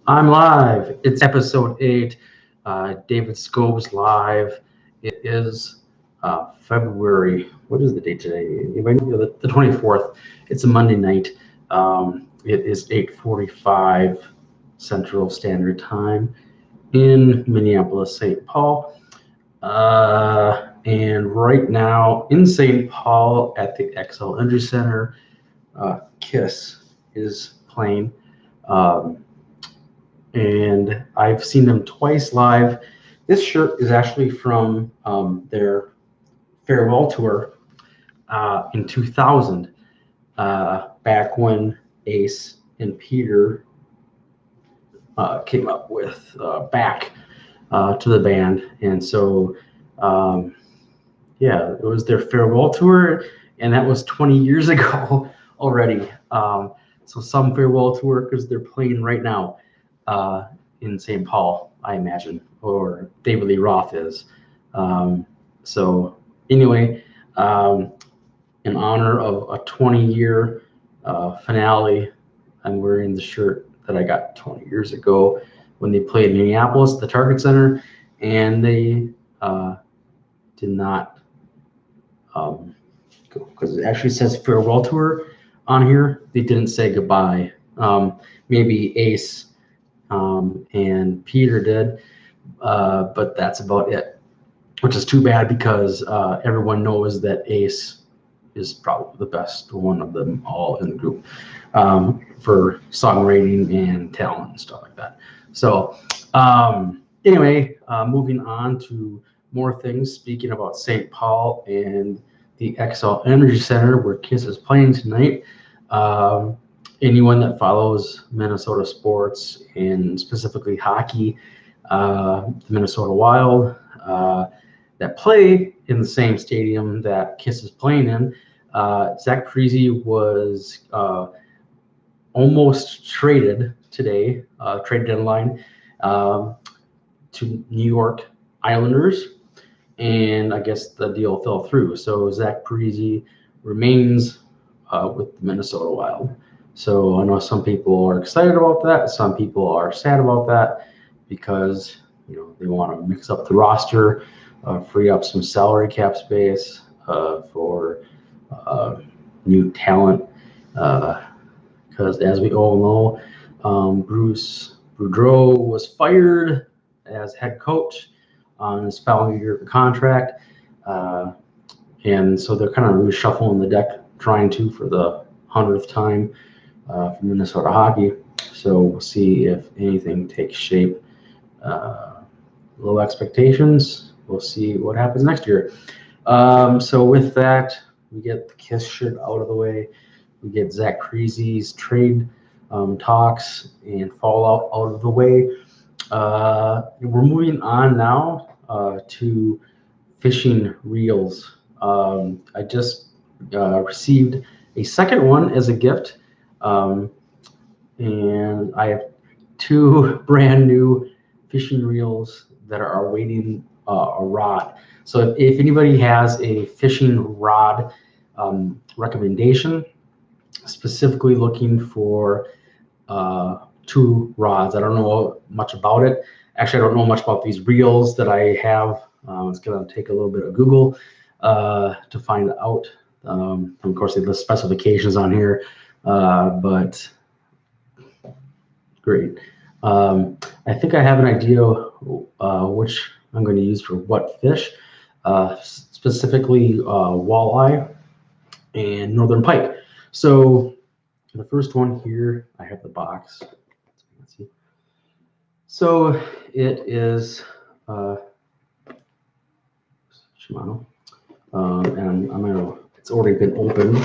I'm live. It's episode 8, DavidSkobs live. It is February. What is the date today? The 24th. It's a Monday night. It is 8:45 Central Standard Time in Minneapolis, St. Paul. And right now in St. Paul at the XL Energy Center, KISS is playing. And I've seen them twice live. This shirt is actually from their farewell tour in 2000, back when Ace and Peter came up with Back to the band. And so, yeah, it was their farewell tour, and that was 20 years ago already. So some farewell tour, because they're playing right now in St. Paul, I imagine, or David Lee Roth is. So anyway, in honor of a 20-year finale, I'm wearing the shirt that I got 20 years ago when they played in Minneapolis, the Target Center, and they did not go, because it actually says farewell tour on here. They didn't say goodbye. Maybe Ace and Peter did, but that's about it, which is too bad because everyone knows that Ace is probably the best one of them all in the group for songwriting and talent and stuff like that. So anyway, moving on to more things. Speaking about St. Paul and the XL Energy Center where KISS is playing tonight. Anyone that follows Minnesota sports and specifically hockey, the Minnesota Wild, that play in the same stadium that KISS is playing in, Zach Parise was almost traded today, trade deadline, to New York Islanders, and I guess the deal fell through. So Zach Parise remains with the Minnesota Wild. So I know some people are excited about that. Some people are sad about that because they want to mix up the roster, free up some salary cap space for new talent. Because as we all know, Bruce Boudreau was fired as head coach on his final year of the contract, and so they're kind of reshuffling the deck, trying to for the 100th time for Minnesota hockey. So we'll see if anything takes shape. Low expectations. We'll see what happens next year. So with that, we get the KISS shirt out of the way. We get Zach Parise's trade talks and fallout out of the way. We're moving on now to fishing reels. I just received a second one as a gift, and I have 2 brand new fishing reels that are awaiting a rod. So if anybody has a fishing rod recommendation, specifically looking for 2 rods. I don't know much about it. Actually, I don't know much about these reels that I have. It's going to take a little bit of Google to find out. Of course, they list specifications on here, but great. I think I have an idea which I'm going to use for what fish, specifically walleye and northern pike. So the first one here, I have the box. Let's see. So it is Shimano, and it's already been opened,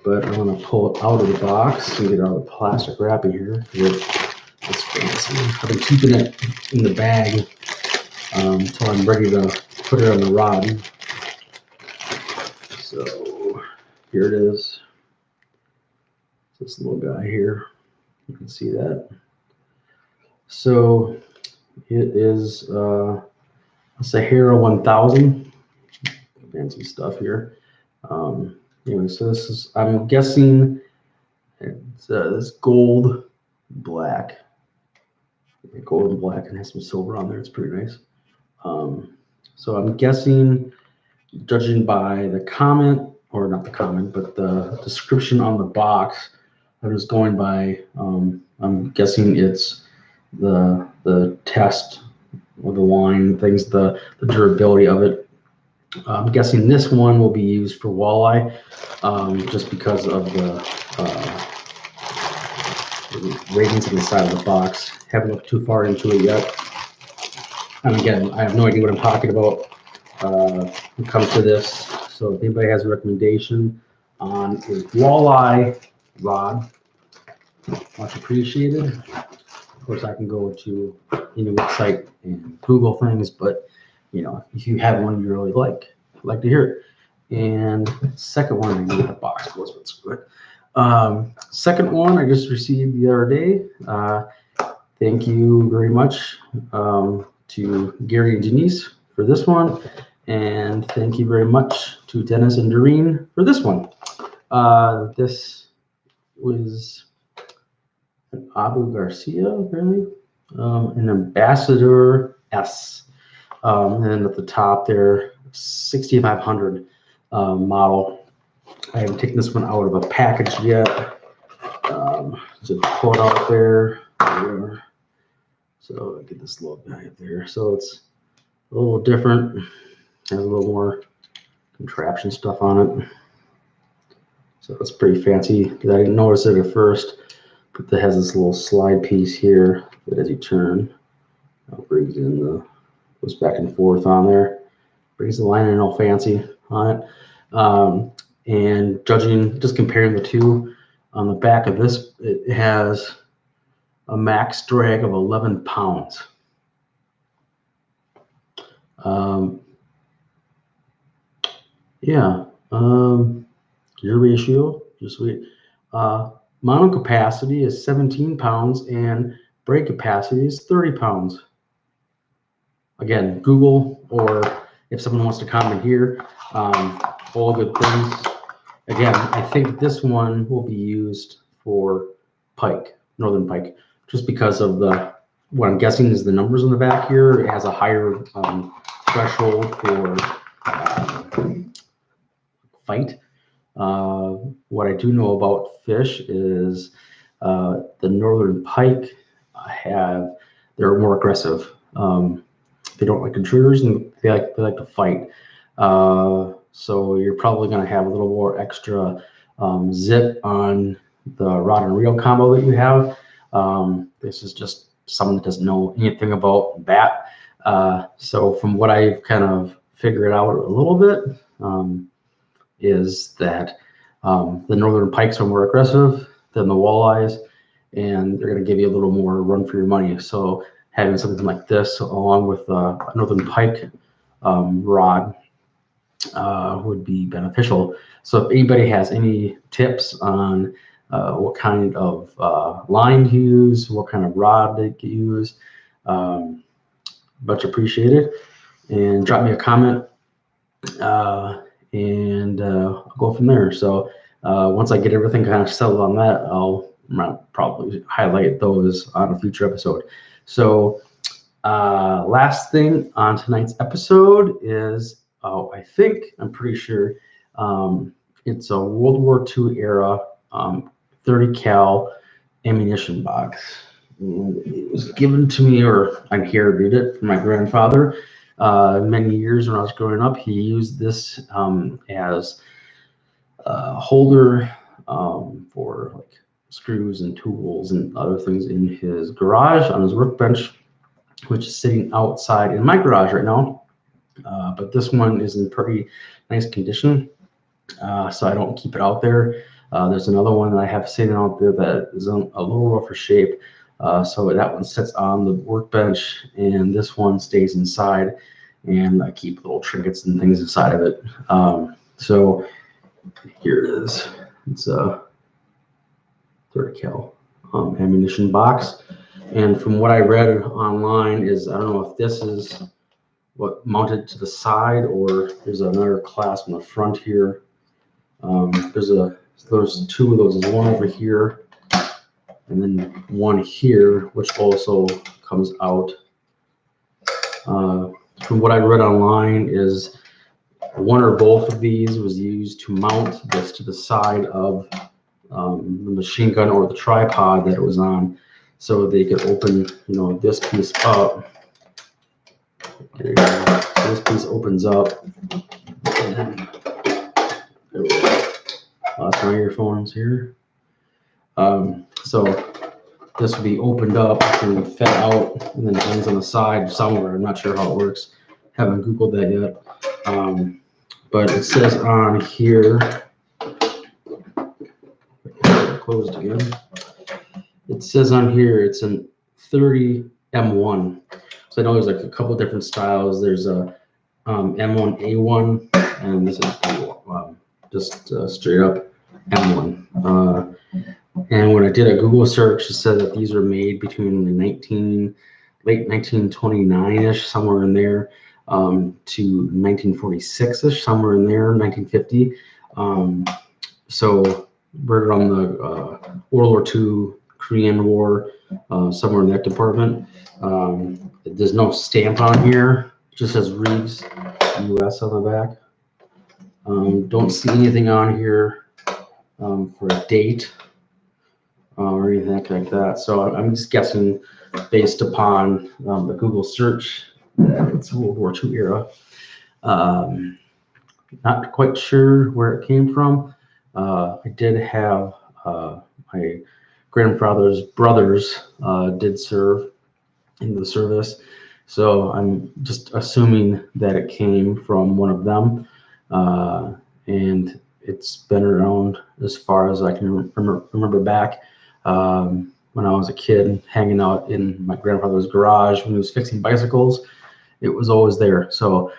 but I'm gonna pull it out of the box and get out of the plastic wrapping here. It's fancy. I've been keeping it in the bag until I'm ready to put it on the rod. So here it is. This little guy here, you can see that. So it is a Sahara 1000. Fancy stuff here. Anyway, so this is, I'm guessing it's this gold black Gold and black, and has some silver on there. It's pretty nice. So I'm guessing, judging by the comment, or not the comment, but the description on the box, I was going by, I'm guessing it's the test or the line things, the durability of it. I'm guessing this one will be used for walleye, just because of the ratings on the side of the box. Haven't looked too far into it yet. And again, I have no idea what I'm talking about when it comes to this. So if anybody has a recommendation on a walleye rod, much appreciated. Of course, I can go to any website and Google things, but you know, if you have one you really like, I'd like to hear it. And second one, I get the box was what's good. Second one I just received the other day. Thank you very much to Gary and Denise for this one, and thank you very much to Dennis and Doreen for this one. This was an Abu Garcia, apparently, an Ambassador S, and then at the top there, 6500 model. I haven't taken this one out of a package yet. So pull it out there. So I get this little guy up there. So it's a little different. Has a little more contraption stuff on it. So it's pretty fancy. I didn't notice it at first, but it has this little slide piece here that as you turn, it brings in the, goes back and forth on there. Brings the line in all fancy on it. And judging, just comparing the two, on the back of this, it has a max drag of 11 pounds. Gear ratio, just wait. Mono capacity is 17 pounds and brake capacity is 30 pounds. Again, Google, or if someone wants to comment here, all good things. Again, I think this one will be used for pike, northern pike, just because of the, what I'm guessing is the numbers on the back here. It has a higher threshold for fight. What I do know about fish is the northern pike they're more aggressive. They don't like intruders, and they like to fight. So you're probably going to have a little more extra zip on the rod and reel combo that you have. This is just someone that doesn't know anything about that. So from what I've kind of figured out a little bit, is that the northern pikes are more aggressive than the walleyes, and they're going to give you a little more run for your money. So having something like this along with a northern pike rod would be beneficial. So if anybody has any tips on what kind of line to use, what kind of rod to use, much appreciated. And drop me a comment, and I'll go from there. So once I get everything kind of settled on that, I'll probably highlight those on a future episode. So last thing on tonight's episode is, I'm pretty sure it's a World War II era 30 cal ammunition box. It was given to me, or I inherited it from my grandfather. Many years when I was growing up, he used this as a holder for like screws and tools and other things in his garage on his workbench, which is sitting outside in my garage right now. But this one is in pretty nice condition, so I don't keep it out there. There's another one that I have sitting out there that is in a little rougher shape, so that one sits on the workbench, and this one stays inside, and I keep little trinkets and things inside of it. So here it is. It's a 30 cal ammunition box, and from what I read online is, I don't know if this is what mounted to the side, or there's another clasp in the front here. There's two of those. There's one over here, and then one here, which also comes out. From what I read online is one or both of these was used to mount this to the side of the machine gun or the tripod that it was on, so they could open, you know, this piece up. There you go. So this piece opens up, and then there we go. Lost my earphones here. So this would be opened up and fed out, and then ends on the side somewhere. I'm not sure how it works. Haven't Googled that yet. But it says on here, closed again. It says on here it's an 30 M1. So I know there's like a couple different styles. There's a M1A1, and this is just straight up M1. And when I did a Google search, it said that these were made between the late 1929-ish, somewhere in there, to 1946-ish, somewhere in there, 1950. So we're around the World War II, Korean War, somewhere in that department. There's no stamp on here. It just says Reeves US on the back. Don't see anything on here for a date or anything like that. So I'm just guessing based upon the Google search that it's World War II era. Not quite sure where it came from. I did have my grandfather's brothers did serve in the service, so I'm just assuming that it came from one of them, and it's been around as far as I can remember back when I was a kid, hanging out in my grandfather's garage when he was fixing bicycles. It was always there. So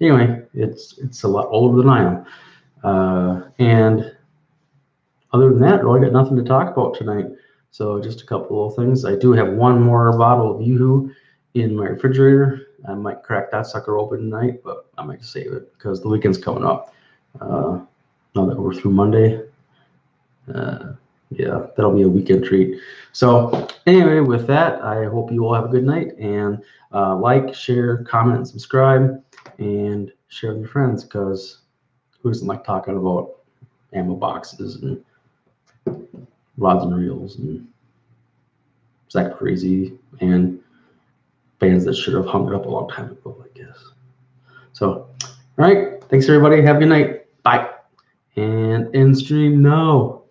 anyway, it's a lot older than I am, and other than that, really got nothing to talk about tonight. So just a couple of things. I do have one more bottle of Yoo-Hoo in my refrigerator. I might crack that sucker open tonight, but I might save it because the weekend's coming up. Now that we're through Monday, yeah, that'll be a weekend treat. So anyway, with that, I hope you all have a good night, and like, share, comment, and subscribe, and share with your friends, because who doesn't like talking about ammo boxes and rods and reels and Zach Crazy and bands that should have hung it up a long time ago, I guess. So, all right, thanks everybody. Have a good night. Bye. And end stream now.